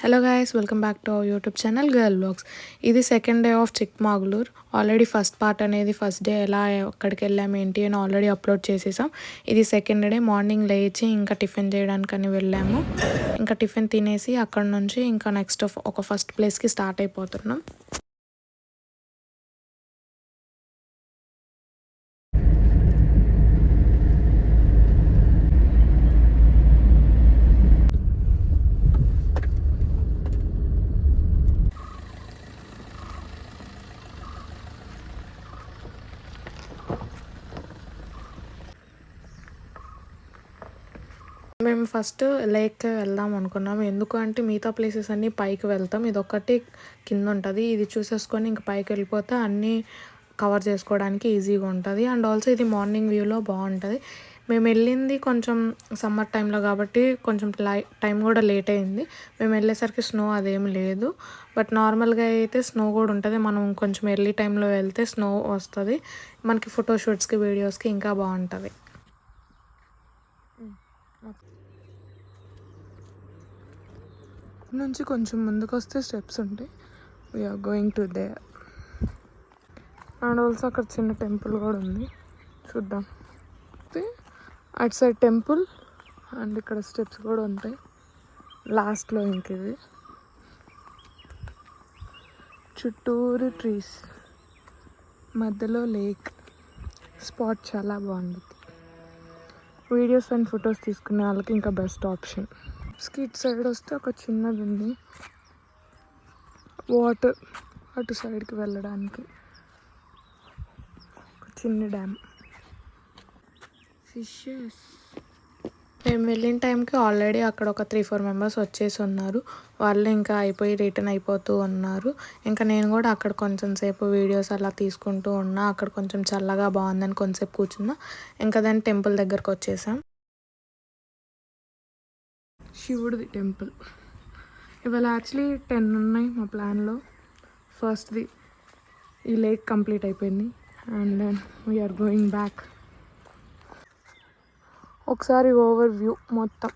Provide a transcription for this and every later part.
Hello guys, welcome back to our YouTube channel girl vlogs. ఇది second day of Chikmagalur. Already first part అనేది first day ఎలా అక్కడికి వెళ్ళాము ఏంటి అని ఆల్రెడీ అప్లోడ్ చేసేసాం. ఇది సెకండ్ డే. మార్నింగ్ లేచి ఇంకా టిఫిన్ చేయడానికని వెళ్ళాము. ఇంకా టిఫిన్ తినేసి అక్కడ నుంచి ఇంకా నెక్స్ట్ ఒక ఫస్ట్ ప్లేస్కి స్టార్ట్ అయిపోతున్నాం. మేము ఫస్ట్ లేక్కి వెళ్దాం అనుకున్నాం. ఎందుకు అంటే మిగతా ప్లేసెస్ అన్నీ పైకి వెళ్తాం, ఇది ఒక్కటి కింద ఉంటుంది. ఇది చూసేసుకొని ఇంక పైకి వెళ్ళిపోతే అన్నీ కవర్ చేసుకోవడానికి ఈజీగా ఉంటుంది. అండ్ ఆల్సో ఇది మార్నింగ్ వ్యూలో బాగుంటుంది. మేము వెళ్ళింది కొంచెం సమ్మర్ టైంలో కాబట్టి కొంచెం టైం కూడా లేట్ అయింది. మేము వెళ్ళేసరికి స్నో అదేమి లేదు. బట్ నార్మల్గా అయితే స్నో కూడా ఉంటుంది. మనం కొంచెం ఎర్లీ టైంలో వెళ్తే స్నో వస్తుంది. మనకి ఫోటోషూట్స్కి వీడియోస్కి ఇంకా బాగుంటుంది. నుంచి కొంచెం ముందుకు వస్తే స్టెప్స్ ఉంటాయి. We are going to there. And also అక్కడ చిన్న టెంపుల్ కూడా ఉంది, చూద్దాం. అటు సైడ్ టెంపుల్ అండ్ ఇక్కడ స్టెప్స్ కూడా ఉంటాయి లాస్ట్లో. ఇంక ఇది చుట్టూరు ట్రీస్, మధ్యలో లేక్. స్పాట్ చాలా బాగుంది. వీడియోస్ అండ్ ఫొటోస్ తీసుకునే వాళ్ళకి ఇంకా బెస్ట్ ఆప్షన్. స్కిట్ సైడ్ వస్తే ఒక చిన్నది ఉంది, వాటర్ అటు సైడ్కి వెళ్ళడానికి ఒక చిన్న డ్యామ్. ఫిషెస్. మేము వెళ్ళిన టైంకి ఆల్రెడీ అక్కడ ఒక 3-4 మెంబర్స్ వచ్చేసి ఉన్నారు. వాళ్ళు ఇంకా అయిపోయి రిటర్న్ అయిపోతూ ఉన్నారు. ఇంకా నేను కూడా అక్కడ కొంచెం సేపు వీడియోస్ అలా తీసుకుంటూ ఉన్నా. అక్కడ కొంచెం చల్లగా బాగుందని కొంచెంసేపు కూర్చున్నా. ఇంకా దాని టెంపుల్ దగ్గరకు వచ్చేసాం. శివుడిది టెంపుల్. ఇవాళ యాక్చువల్లీ 10 ఉన్నాయి మా ప్లాన్లో. ఫస్ట్ది ఈ లేక్ కంప్లీట్ అయిపోయింది. And then we're going back. ఒకసారి ఓవర్ వ్యూ మొత్తం.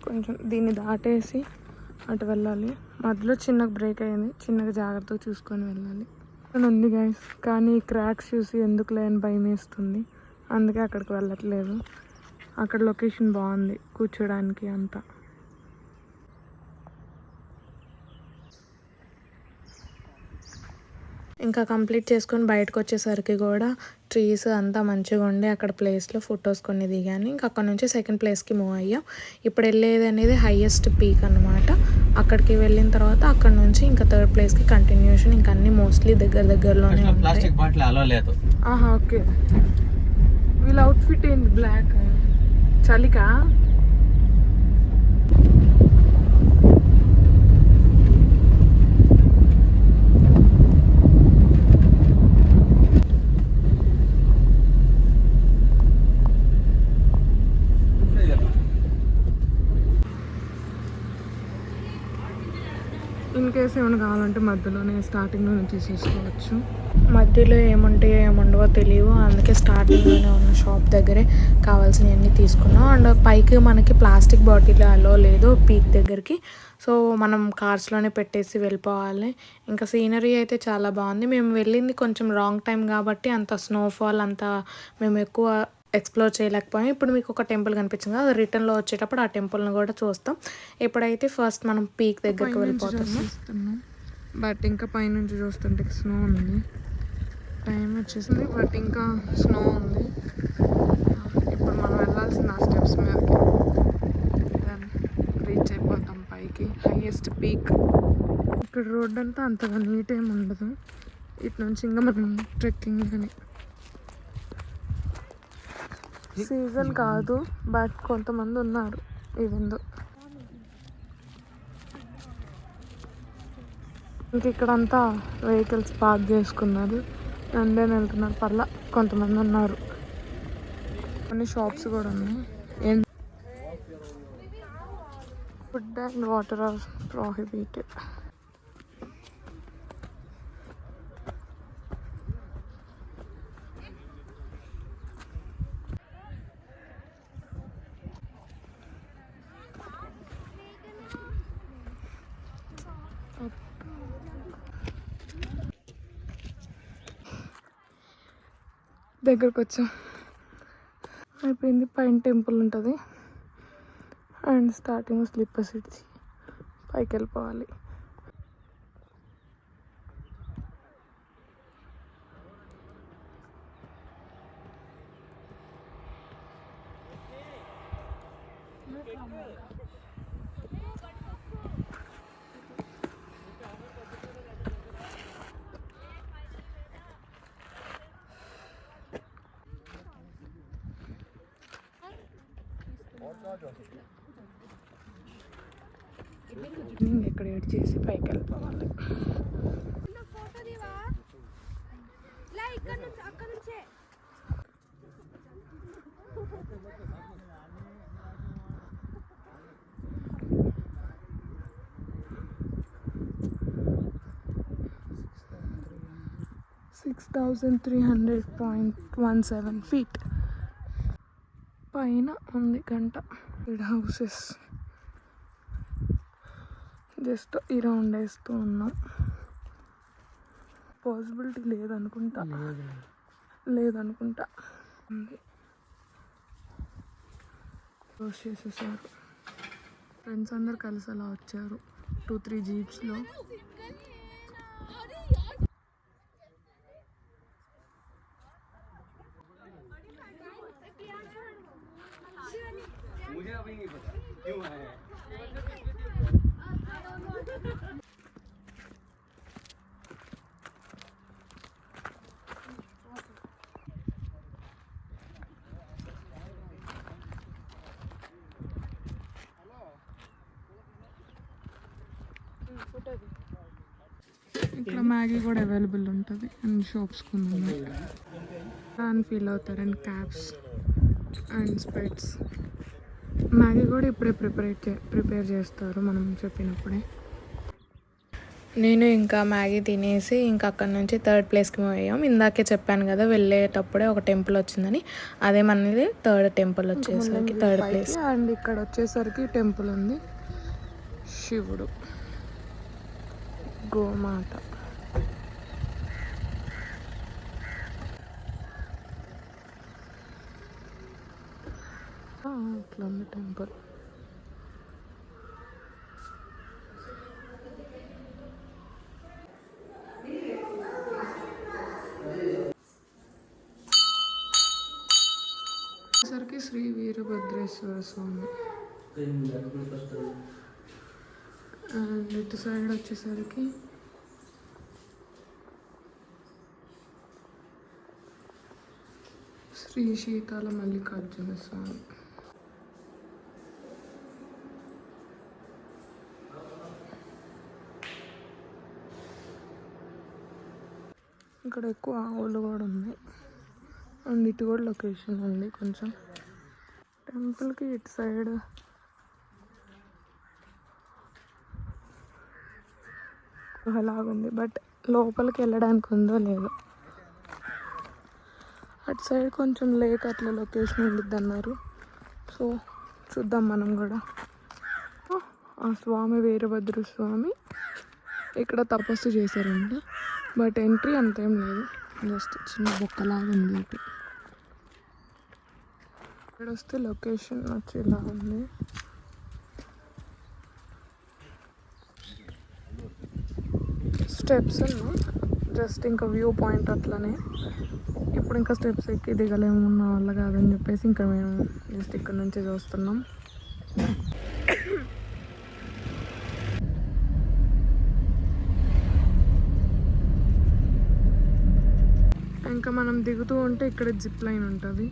కొంచెం దీన్ని దాటేసి అటు వెళ్ళాలి. మధ్యలో చిన్నగా బ్రేక్ అయ్యింది, చిన్నగా జాగ్రత్తగా చూసుకొని వెళ్ళాలి అని ఉంది గైస్. కానీ క్రాక్స్ చూసి ఎందుకు లేని భయం వేస్తుంది, అందుకే అక్కడికి వెళ్ళట్లేదు. అక్కడ లొకేషన్ బాగుంది కూర్చోడానికి అంతా. ఇంకా కంప్లీట్ చేసుకొని బయటకు వచ్చేసరికి కూడా ట్రీస్ అంతా మంచిగా ఉండి అక్కడ ప్లేస్లో ఫొటోస్ కొన్ని దిగాను. ఇంకా అక్కడ నుంచి సెకండ్ ప్లేస్కి మూవ్ అయ్యాం. ఇప్పుడు వెళ్ళేది అనేది హైయెస్ట్ పీక్ అనమాట. అక్కడికి వెళ్ళిన తర్వాత అక్కడ నుంచి ఇంకా థర్డ్ ప్లేస్కి కంటిన్యూషన్. ఇంకా అన్ని మోస్ట్లీ దగ్గరలోనే ఉంటాయి. ఓకే. వీళ్ళ అవుట్ఫిట్ ఏంది బ్లాక్? చలికా? ఇన్ కేసు ఏమైనా కావాలంటే మధ్యలోనే స్టార్టింగ్లోనే తీసేసుకోవచ్చు. మధ్యలో ఏముంటాయో ఏముండవో తెలియవు, అందుకే స్టార్టింగ్లోనే ఉన్న షాప్ దగ్గరే కావాల్సినవన్నీ తీసుకున్నాం. అండ్ పైకి మనకి ప్లాస్టిక్ బాటిల్ అలో లేదు పీక్ దగ్గరికి. సో మనం కార్స్లోనే పెట్టేసి వెళ్ళిపోవాలి. ఇంకా సీనరీ అయితే చాలా బాగుంది. మేము వెళ్ళింది కొంచెం రాంగ్ టైం కాబట్టి అంత స్నోఫాల్ అంతా మేము ఎక్కువ ఎక్స్ప్లోర్ చేయలేకపోయాం. ఇప్పుడు మీకు ఒక టెంపుల్ కనిపించింది కదా, రిటర్న్లో వచ్చేటప్పుడు ఆ టెంపుల్ని కూడా చూస్తాం. ఇప్పుడైతే ఫస్ట్ మనం పీక్ దగ్గరికి వెళ్ళిపోతున్నాం. బట్ ఇంకా పైనుంచి చూస్తుంటే స్నో ఉంది. టైం వచ్చేసింది బట్ ఇంకా స్నో ఉంది. ఇప్పుడు మనం వెళ్ళాల్సిన ఆ స్టెప్స్ మీదకి రీచ్ అయిపోతాం పైకి, హైయెస్ట్ పీక్. ఇక్కడ రోడ్ అంతా అంతగా నీట్ ఏమి ఉండదు. ఇటు నుంచి ఇంకా మనం ట్రెక్కింగ్ కానీ. సీజన్ కాదు బట్ కొంతమంది ఉన్నారు. ఇవిందో ఇంక ఇక్కడంతా వెహికల్స్ పార్క్ చేసుకున్నారు, అందే వెళ్తున్నారు. పర్లా కొంతమంది ఉన్నారు. కొన్ని షాప్స్ కూడా ఉన్నాయి. Food and water are prohibited. దగ్గరకు వచ్చాం. అయిపోయింది. పైన టెంపుల్ ఉంటుంది అండ్ స్టార్టింగ్ స్లిప్పర్ సీట్స్ పైకి వెళ్ళిపోవాలి. ఇక్కడ ఎడ్ చేసి పైకి వెళ్ళిపోవాలి. (6,300.17 feet) పైన ఉంది గంట. ఇక్కడ హౌసెస్ జస్ట్ ఈ రౌండ్ వేస్తూ ఉన్నాం. పాసిబిలిటీ లేదనుకుంటా. క్లోజ్ చేసేసారు. ఫ్రెండ్స్ అందరు కలిసి అలా వచ్చారు 2-3 జీప్స్లో. ఇక్కడ మ్యాగీ కూడా అవైలబుల్ ఉంటుంది అండ్ షాప్స్ కొన్ని ఉన్నాయి. అని ఫీల్ అవుతారు. And caps and specs. Maggi కూడా ఇప్పుడే ప్రిపేర్ చేస్తారు మనం చెప్పినప్పుడే. నేను ఇంకా మ్యాగీ తినేసి ఇంకా అక్కడి నుంచి 3rd ప్లేస్కి మూవ్ అయ్యాం. ఇందాకే చెప్పాను కదా వెళ్ళేటప్పుడే ఒక టెంపుల్ వచ్చిందని. అదే మనది 3rd టెంపుల్ వచ్చేసరికి 3rd ప్లేస్. అండ్ ఇక్కడ వచ్చేసరికి టెంపుల్ ఉంది. శివుడు, గోమాత. అట్లా ఉంది టెంపుల్. వచ్చేసరికి శ్రీ వీరభద్రేశ్వర స్వామి. అండ్ ఇటు సైడ్ వచ్చేసరికి శ్రీ శీతాల మల్లికార్జున స్వామి. ఇక్కడ ఎక్కువ ఆవులు కూడా ఉన్నాయి. అండ్ ఇటు కూడా లొకేషన్ ఉంది కొంచెం. టెంపుల్కి ఇటు సైడ్ అలాగుంది, బట్ లోపలికి వెళ్ళడానికి ఉందో లేదో. అటు సైడ్ కొంచెం లేక్ అట్లా లొకేషన్ ఉండిద్ది అన్నారు. సో చూద్దాం మనం కూడా. ఆ స్వామి వీరభద్ర స్వామి ఇక్కడ తపస్సు చేశారంట. బట్ ఎంట్రీ అంతేం లేదు, జస్ట్ చిన్న బొక్కలాగా ఉంది. ఇటు ఇక్కడ వస్తే లొకేషన్ వచ్చేలా ఉంది. స్టెప్స్ ఉన్నాయి జస్ట్, ఇంకా వ్యూ పాయింట్ అట్లనే. ఇప్పుడు ఇంకా స్టెప్స్ ఎక్కి దిగలేము ఉన్న వల్ల కాదని చెప్పేసి ఇంకా మేము జస్ట్ ఇక్కడ నుంచి చూస్తున్నాం. ఇంకా మనం దిగుతూ ఉంటే ఇక్కడ జిప్ లైన్ ఉంటుంది.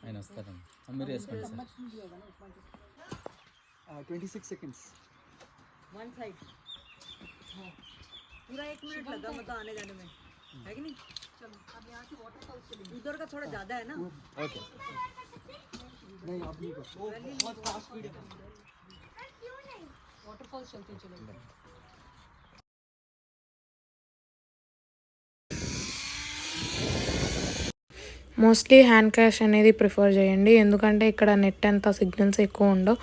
ఆయన వస్తారండి. మీరు వేసుకోండి సార్. 26 seconds. वन साइड पूरा 1 मिनट लगा मतलब आने जाने में, है कि नहीं? इधर का थोड़ा ज्यादा है ना। ओके नहीं आप नहीं कर बहुत फास्ट वीडियो वाटरफॉल्स चलते चलो। మోస్ట్లీ హ్యాండ్ క్యాష్ అనేది ప్రిఫర్ చేయండి, ఎందుకంటే ఇక్కడ నెట్ అంత సిగ్నల్స్ ఎక్కువ ఉండవు.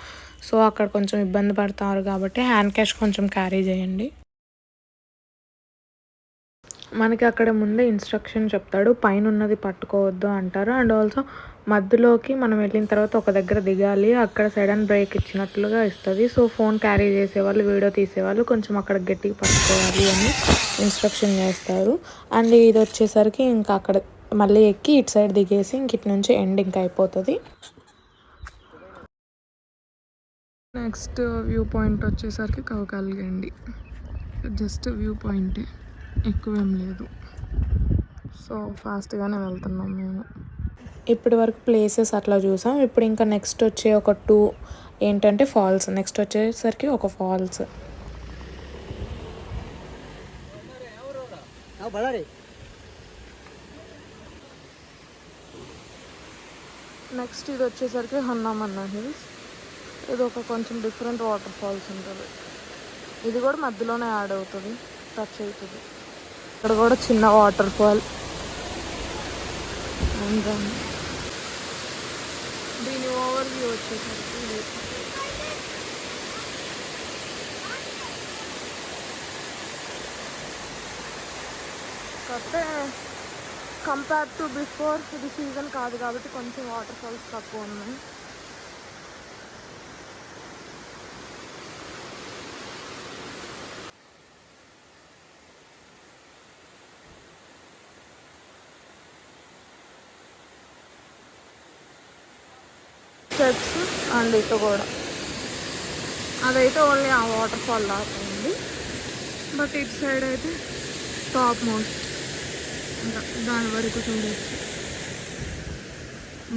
సో అక్కడ కొంచెం ఇబ్బంది పడతారు కాబట్టి హ్యాండ్ క్యాష్ కొంచెం క్యారీ చేయండి. మనకి అక్కడ ముందే ఇన్స్ట్రక్షన్ చెప్తాడు, పైన ఉన్నది పట్టుకోవద్దు అంటారు. అండ్ ఆల్సో మధ్యలోకి మనం వెళ్ళిన తర్వాత ఒక దగ్గర దిగాలి, అక్కడ సడన్ బ్రేక్ ఇచ్చినట్లుగా ఇస్తుంది. సో ఫోన్ క్యారీ చేసేవాళ్ళు, వీడియో తీసేవాళ్ళు కొంచెం అక్కడ గట్టిగా పట్టుకోవాలి అని ఇన్స్ట్రక్షన్ చేస్తారు. అండ్ ఇది వచ్చేసరికి ఇంకా అక్కడ మళ్ళీ ఎక్కి ఇటు సైడ్ దిగేసి ఇంక ఇటు నుంచి ఎండ్ ఇంకా అయిపోతుంది. నెక్స్ట్ వ్యూ పాయింట్ వచ్చేసరికి కవకాలిగండి. జస్ట్ వ్యూ పాయింటే, ఎక్కువేం లేదు. సో ఫాస్ట్గానే వెళ్తున్నాం మేము. ఇప్పటి వరకు ప్లేసెస్ అట్లా చూసాం. ఇప్పుడు ఇంకా నెక్స్ట్ వచ్చే ఒక 2 ఏంటంటే ఫాల్స్. నెక్స్ట్ వచ్చేసరికి ఒక ఫాల్స్. నెక్స్ట్ ఇది వచ్చేసరికి హన్నామన్నా హిల్స్. ఇది ఒక కొంచెం డిఫరెంట్ వాటర్ ఫాల్స్ ఉంటుంది. ఇది కూడా మధ్యలోనే యాడ్ అవుతుంది, టచ్ అవుతుంది. ఇక్కడ కూడా చిన్న వాటర్ ఫాల్. అండ్ దీని ఓవర్ వ్యూ వచ్చేసరికి కాకపోతే కంపేర్ టు బిఫోర్ ఇది సీజన్ కాదు కాబట్టి కొంచెం వాటర్ ఫాల్స్ తక్కువ ఉన్నాయి. స్టెప్స్ అండ్ ఇటు కూడా అదైతే ఓన్లీ ఆ వాటర్ ఫాల్ దాకా ఉంది. బట్ ఇటు సైడ్ అయితే టాప్ మోస్ట్, ఇంకా దాని వరకు చూడవచ్చు.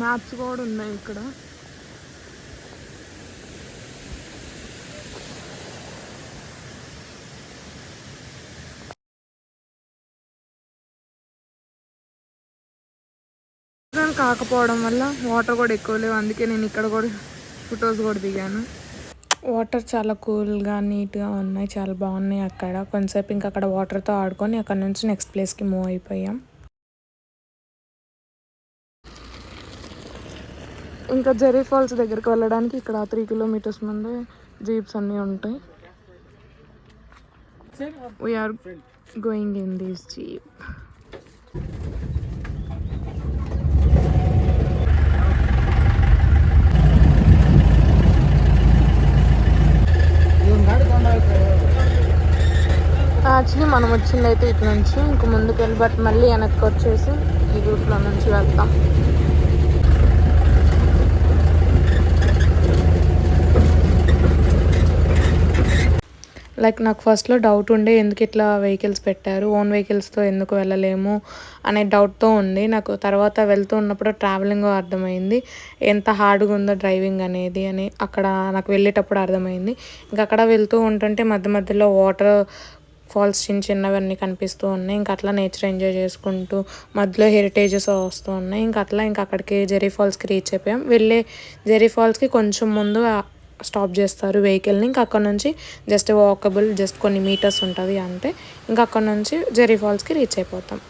మ్యాప్స్ కూడా ఉన్నాయి ఇక్కడ. కాకపోవడం వల్ల వాటర్ కూడా ఎక్కువ లేవు, అందుకే నేను ఇక్కడ కూడా ఫొటోస్ కూడా దిగాను. వాటర్ చాలా కూల్గా నీట్గా ఉన్నాయి, చాలా బాగున్నాయి. అక్కడ కొంతసేపు ఇంకా అక్కడ వాటర్తో ఆడుకొని అక్కడ నుంచి నెక్స్ట్ ప్లేస్కి మూవ్ అయిపోయాం. ఇంకా జెర్రీ ఫాల్స్ దగ్గరికి వెళ్ళడానికి ఇక్కడ 3 కిలోమీటర్స్ ముందే జీప్స్ అన్నీ ఉంటాయి. We are going in this jeep. Actually మనం వచ్చిందైతే ఇటు నుంచి ఇంక ముందుకు వెళ్ళి, బట్ మళ్ళీ వెనక్కి వచ్చేసి ఈ రూట్లో నుంచి వెళ్తాం. లైక్ నాకు ఫస్ట్లో డౌట్ ఉండే, ఎందుకు ఇట్లా వెహికల్స్ పెట్టారు, ఓన్ వెహికల్స్తో ఎందుకు వెళ్ళలేము అనే డౌట్తో ఉంది నాకు. తర్వాత వెళ్తూ ఉన్నప్పుడు ట్రావెలింగ్ అర్థమైంది ఎంత హార్డ్గా ఉందో డ్రైవింగ్ అనేది అని అక్కడ నాకు వెళ్ళేటప్పుడు అర్థమైంది. ఇంకా అక్కడ వెళ్తూ ఉంటుంటే మధ్య మధ్యలో వాటర్ ఫాల్స్ చిన్న చిన్నవన్నీ కనిపిస్తూ ఉన్నాయి. ఇంకా అట్లా నేచర్ ఎంజాయ్ చేసుకుంటూ మధ్యలో హెరిటేజెస్ వస్తూ ఉన్నాయి. ఇంకా అట్లా ఇంకా అక్కడికి జెర్రీ ఫాల్స్కి రీచ్ అయిపోయాం. వెళ్ళే జెర్రీ ఫాల్స్కి కొంచెం ముందు స్టాప్ చేస్తారు వెహికల్ని. ఇంకా అక్కడ నుంచి జస్ట్ వాకబుల్, జస్ట్ కొన్ని మీటర్స్ ఉంటుంది అంతే. ఇంకా అక్కడ నుంచి జెర్రీ ఫాల్స్కి రీచ్ అయిపోతాం.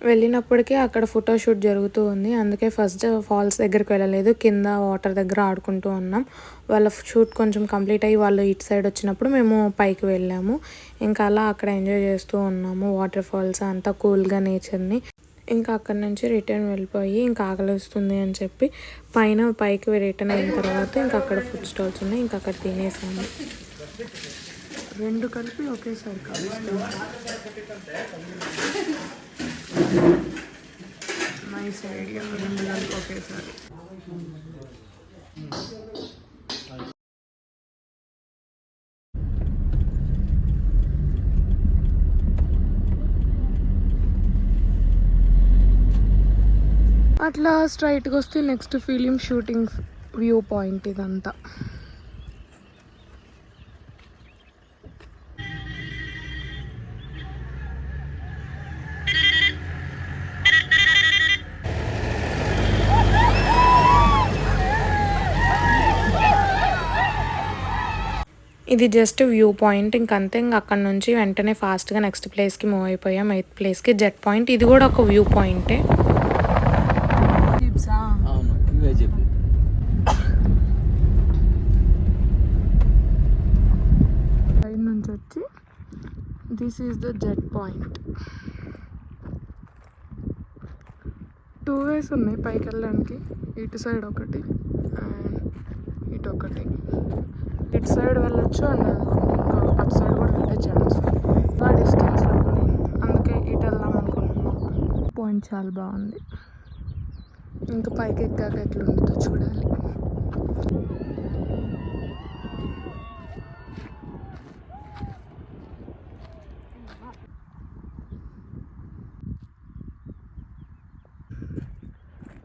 వెళ్ళినప్పటికీ అక్కడ ఫోటోషూట్ జరుగుతూ ఉంది, అందుకే ఫస్ట్ ఫాల్స్ దగ్గరికి వెళ్ళలేదు, కింద వాటర్ దగ్గర ఆడుకుంటూ ఉన్నాం. వాళ్ళ షూట్ కొంచెం కంప్లీట్ అయ్యి వాళ్ళు ఇటు సైడ్ వచ్చినప్పుడు మేము పైకి వెళ్ళాము. ఇంకా అలా అక్కడ ఎంజాయ్ చేస్తూ ఉన్నాము వాటర్ ఫాల్స్ అంతా కూల్గా నేచర్ని. ఇంకా అక్కడ నుంచి రిటర్న్ వెళ్ళిపోయి ఇంకా ఆకలిస్తుంది అని చెప్పి పైకి రిటర్న్ అయిన తర్వాత ఇంకా అక్కడ ఫుడ్ స్టాల్స్ ఉన్నాయి, ఇంకా అక్కడ తినేసాము. రెండు కలిపి ఒకేసారి కావాలి. నైస్ ఐడియా, రెండు కలిపి ఒకేసారి. అట్లా స్ట్రైట్గా వస్తే next film shooting view point ఇదంతా. ఇది జస్ట్ వ్యూ పాయింట్, ఇంకంతే. ఇంక అక్కడ నుంచి వెంటనే ఫాస్ట్గా నెక్స్ట్ ప్లేస్కి మూవ్ అయిపోయాం, 8th ప్లేస్కి. జెట్ పాయింట్ ఇది కూడా ఒక వ్యూ పాయింటే. అవును, ఇవే చెప్పు. సైడ్ నుంచి వచ్చి this is the jet point. 2 వేస్ ఉన్నాయి పైకి వెళ్ళడానికి. ఇటు సైడ్ ఒకటి అండ్ ఇటు ఒకటి. ఇటు సైడ్ వెళ్ళొచ్చు అండ్ అటు సైడ్ కూడా వెళ్ళే ఛాన్స్ ఆ డిస్టెన్స్లో ఉంది. అందుకే ఇటు వెళ్దాం అనుకుంటున్నాం. పాయింట్ చాలా బాగుంది. ఇంకా పైకి ఎక్కాక ఎట్లుంటుందో చూడాలి.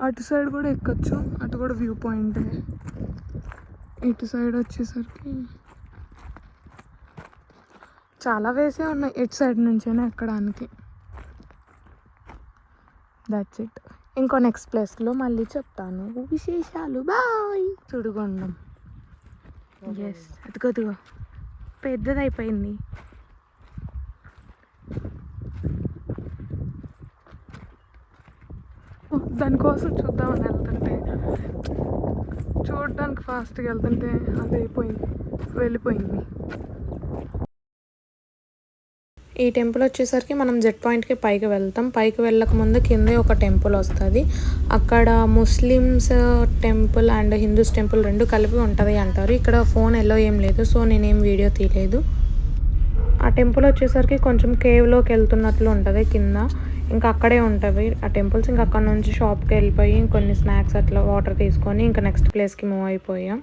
అటు సైడ్ కూడా ఎక్కొచ్చు, అటు కూడా వ్యూ పాయింటే. ఇటు సైడ్ వచ్చేసరికి చాలా వేసే ఉన్నాయి ఇటు సైడ్ నుంచైనా ఎక్కడానికి. That's it. ఇంకో నెక్స్ట్ ప్లేస్లో మళ్ళీ చెప్తాను విశేషాలు. బాయ్. సుడిగుండం. ఎస్, అదిగోదిగో పెద్దదైపోయింది. దానికోసం చూద్దామని వెళ్తుంటే, చూడడానికి ఫాస్ట్గా వెళ్తుంటే అది అయిపోయింది, వెళ్ళిపోయింది. ఈ టెంపుల్ వచ్చేసరికి మనం జెట్ పాయింట్కి పైకి వెళ్తాం. పైకి వెళ్ళక ముందు కిందే ఒక టెంపుల్ వస్తుంది. అక్కడ Muslims temple and Hindus temple రెండు కలిపి ఉంటుంది అంటారు. ఇక్కడ ఫోన్ ఎల్లో ఏం లేదు, సో నేనేం వీడియో తీయలేదు. ఆ టెంపుల్ వచ్చేసరికి కొంచెం కేవ్లోకి వెళ్తున్నట్లు ఉంటుంది కింద. ఇంకా అక్కడే ఉంటుంది ఆ టెంపుల్స్. ఇంకా అక్కడ నుంచి షాప్కి వెళ్ళిపోయి కొన్ని స్నాక్స్ అట్లా వాటర్ తీసుకొని ఇంకా నెక్స్ట్ ప్లేస్కి మూవ్ అయిపోయాం.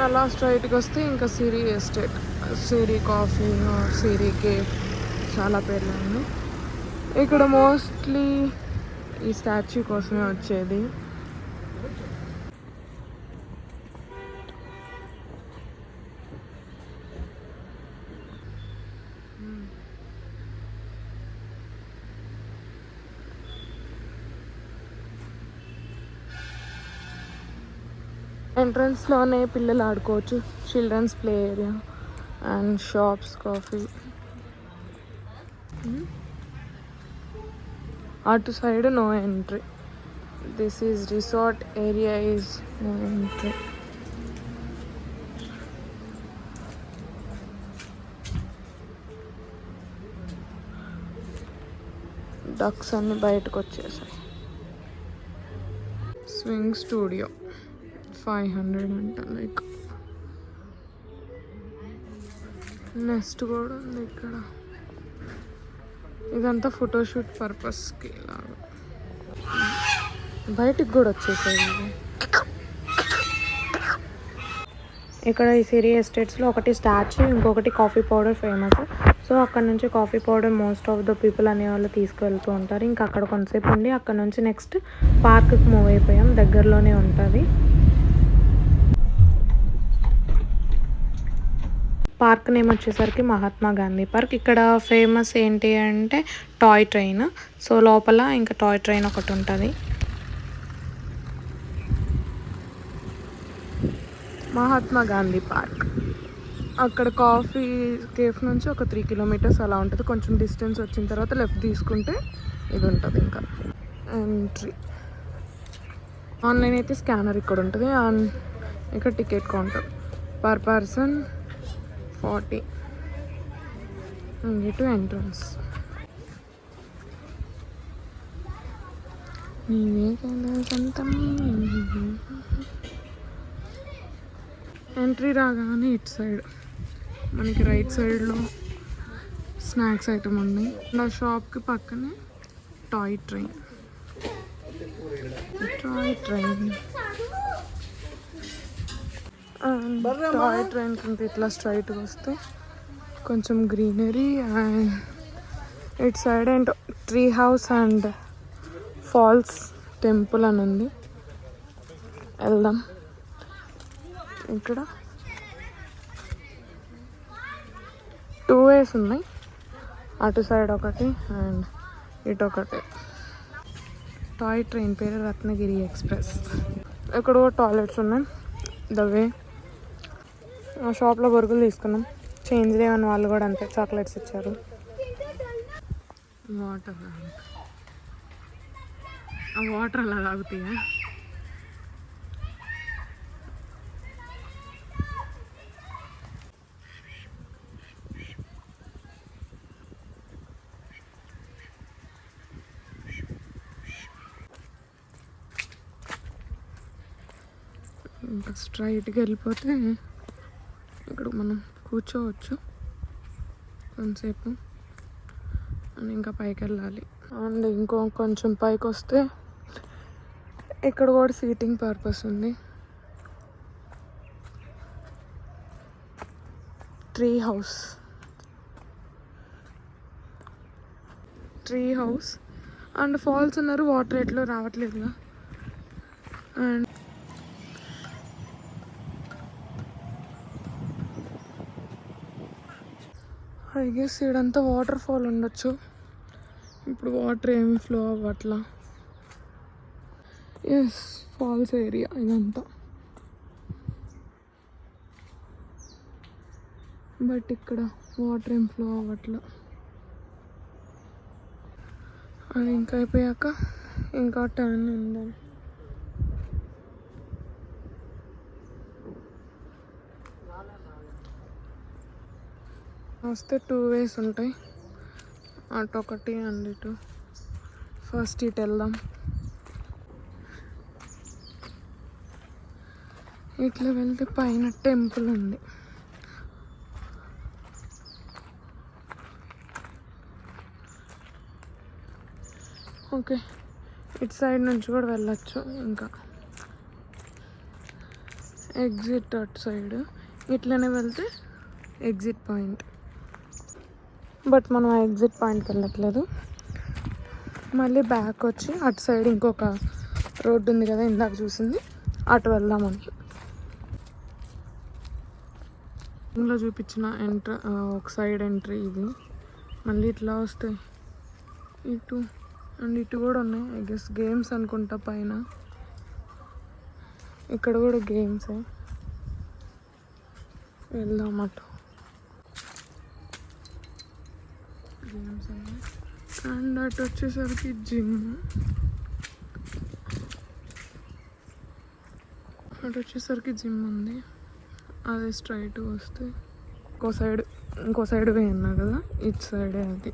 అలా స్ట్రైట్గా వస్తే ఇంకా సిరి ఎస్టేట్, సిరి కాఫీ, సిరి కేఫ్, చాలా పేర్లు ఉన్నాయి. ఇక్కడ మోస్ట్లీ ఈ స్టాచ్యూ కోసమే వచ్చేది. ఎంట్రన్స్లోనే పిల్లలు ఆడుకోవచ్చు, children's play area and shops, coffee. అటు side no entry. This is resort area, is no entry. Ducks అన్ని బయటకు వచ్చేసాయి. స్వింగ్ స్టూడియో 500 అంట. లైక్ నెక్స్ట్ కూడా ఉంది ఇక్కడ. ఇదంతా ఫోటోషూట్ పర్పస్కి లాగా. బయటికి కూడా వచ్చేసాయి. ఇక్కడ ఈ సిరి ఎస్టేట్స్లో ఒకటి స్టాచ్యూ, ఇంకొకటి కాఫీ పౌడర్ ఫేమస్. సో అక్కడ నుంచి coffee powder most of the people అనేవాళ్ళు తీసుకెళ్తూ ఉంటారు. ఇంకా అక్కడ కొంతసేపు ఉండి అక్కడ నుంచి నెక్స్ట్ పార్క్కి మూవ్ అయిపోయాం. దగ్గరలోనే ఉంటుంది. పార్క్ నేమ్ వచ్చేసరికి మహాత్మా గాంధీ పార్క్. ఇక్కడ ఫేమస్ ఏంటి అంటే టాయ్ ట్రైన్. సో లోపల ఇంకా టాయ్ ట్రైన్ ఒకటి ఉంటుంది. మహాత్మా గాంధీ పార్క్. అక్కడ కాఫీ కేఫ్ నుంచి ఒక 3 kilometers అలా ఉంటుంది. కొంచెం డిస్టెన్స్ వచ్చిన తర్వాత లెఫ్ట్ తీసుకుంటే ఇది ఉంటుంది. ఇంకా ఎంట్రీ ఆన్లైన్ అయితే స్కానర్ ఇక్కడ ఉంటుంది. ఇక్కడ ticket counter per person 40. To entrance. నీవే కదా సొంతం. ఎంట్రీ రాగానే ఇటు సైడ్ మనకి రైట్ సైడ్లో స్నాక్స్ ఐటమ్ ఉన్నాయి. నా షాప్కి పక్కనే టాయ్ ట్రైన్. టాయ్ ట్రైన్ కింద ఇట్లా స్ట్రైట్గా వస్తే కొంచెం greenery and it side and tree house and falls temple అని ఉంది. వెళ్దాం. ఇక్కడ 2 ways ఉన్నాయి, అటు సైడ్ ఒకటి అండ్ ఇటు ఒకటి. టాయ్ ట్రైన్ పేరు రత్నగిరి ఎక్స్ప్రెస్. ఇక్కడ కూడా టాయిలెట్స్ ఉన్నాయి. దవే ఆ షాప్లో బొరుగులు తీసుకున్నాం. చేంజ్ లేవని వాళ్ళు కూడా అంతే చాక్లెట్స్ ఇచ్చారు. వాటర్, ఆ వాటర్ అలా తాగుతాయా? ఇంకా స్ట్రైట్గా వెళ్ళిపోతే ఇక్కడ మనం కూర్చోవచ్చు కొంతసేపు అని ఇంకా పైకి వెళ్ళాలి. అండ్ ఇంకో కొంచెం పైకి వస్తే ఇక్కడ కూడా సీటింగ్ పర్పస్ ఉంది. ట్రీ హౌస్ అండ్ ఫాల్స్ ఉన్నారు. వాటర్ ఎట్లో రావట్లేదుగా. అండ్ ఐ గెస్ ఇడంతా వాటర్ ఫాల్ ఉండొచ్చు. ఇప్పుడు వాటర్ ఏమి ఫ్లో అవ్వట్లా. ఎస్, ఫాల్స్ ఏరియా ఇదంతా. బట్ ఇక్కడ వాటర్ ఏం ఫ్లో అవ్వట్లా. అది ఇంకా అయిపోయాక ఇంకా టర్న్ ఉందా. వస్తే 2 ways ఉంటాయి, అటు ఒకటి అండ్ ఇటు. ఫస్ట్ ఇటు వెళ్దాం. ఇట్లా వెళ్తే పైన టెంపుల్ ఉంది. ఓకే, ఇటు సైడ్ నుంచి కూడా వెళ్ళచ్చు. ఇంకా ఎగ్జిట్ అటు సైడ్ ఇట్లనే వెళ్తే ఎగ్జిట్ పాయింట్. బట్ మనం ఆ ఎగ్జిట్ పాయింట్కి వెళ్ళట్లేదు. మళ్ళీ బ్యాక్ వచ్చి అటు సైడ్ ఇంకొక రోడ్డు ఉంది కదా ఇందాక చూసింది, అటు వెళ్దామని. ఇందులో చూపించిన ఒక సైడ్ ఎంట్రీ ఇది. మళ్ళీ ఇట్లా వస్తే ఇటు అండ్ ఇటు కూడా ఉన్నాయి. ఐ గెస్ గేమ్స్ అనుకుంటా. పైన ఇక్కడ కూడా గేమ్సే. వెళ్దాం అటు. గేమ్స్ ఉన్నాయి. అండ్ అటు వచ్చేసరికి జిమ్. ఉంది. అదే స్ట్రైట్ వస్తే ఇంకో సైడ్ వే అన్నా కదా, ఇటు సైడే అది.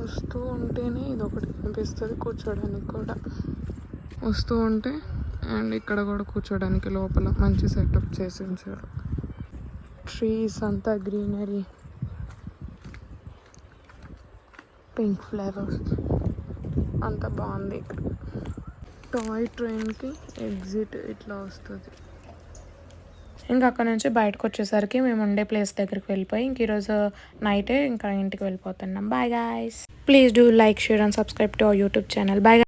వస్తూ ఉంటేనే ఇది ఒకటి కనిపిస్తుంది కూర్చోడానికి కూడా. వస్తూ ఉంటే అండ్ ఇక్కడ కూడా కూర్చోడానికి లోపల మంచి సెటప్ చేసి ఉంచారు. ట్రీస్ అంతా గ్రీనరీ, పింక్ ఫ్లేవర్స్ అంతా బాగుంది. టాయ్ ట్రైన్కి ఎగ్జిట్ ఇట్లా వస్తుంది. ఇంకా అక్కడ నుంచి బయటకు వచ్చేసరికి మేము ఉండే ప్లేస్ దగ్గరికి వెళ్ళిపోయి ఇంక ఈరోజు నైటే ఇంకా ఇంటికి వెళ్ళిపోతున్నాం. Bye guys, please do like, share and subscribe to our YouTube channel. Bye.